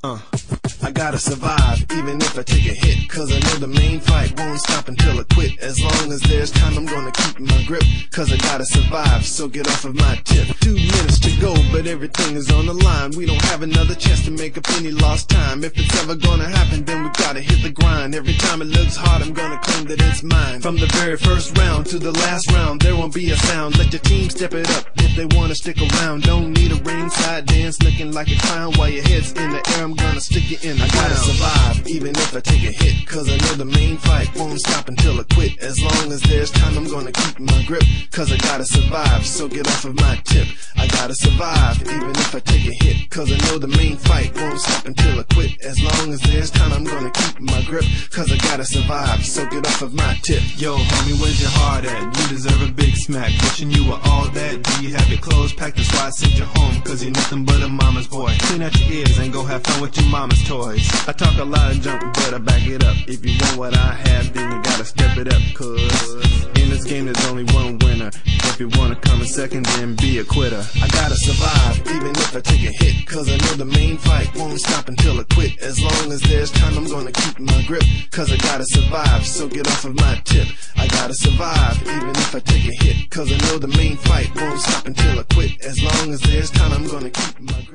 I gotta survive, even if I take a hit, cause I know the main fight won't stop until I quit. As long as there's time, I'm gonna keep my grip, cause I gotta survive, so get off of my tip. 2 minutes to go, but everything is on the line. We don't have another chance to make up any lost time. If it's ever gonna happen, then we gotta hit the grind. Every time it looks hard, I'm gonna claim that it's mine. From the very first round to the last round, there won't be a sound. Let your team step it up if they wanna stick around. Don't need a ringside dance looking like a clown. While your head's in the air, I'm gonna stick you in the ground. I gotta survive, even if I take a hit, cause I know the main fight won't stop until I quit. As long as there's time, I'm gonna keep my grip, cause I gotta survive, so get off of my tip. I gotta survive, even if I take a hit, cause I know the main fight won't stop until I quit. As long as there's time, I'm gonna keep my grip, cause I gotta survive, so get off of my tip. Yo, homie, where's your heart at? You deserve a big smack. Wishing you were all that. Do you have your clothes packed? That's why I sent you home, cause you're nothing but a mama's boy. Clean out your ears and go have fun with your mama's toys. I talk a lot of junk, but I back it up. If you want what I have, then you gotta step it up, cause in this game there's only one winner. If you wanna come in second, then be a quitter. I gotta survive, even if I take a hit, cause I know the main fight won't stop until I quit. As long as there's time, I'm gonna keep my grip, cause I gotta survive, so get off of my tip. I gotta survive, even if I take a hit, cause I know the main fight won't stop until I quit. As long as there's time, I'm gonna keep my grip.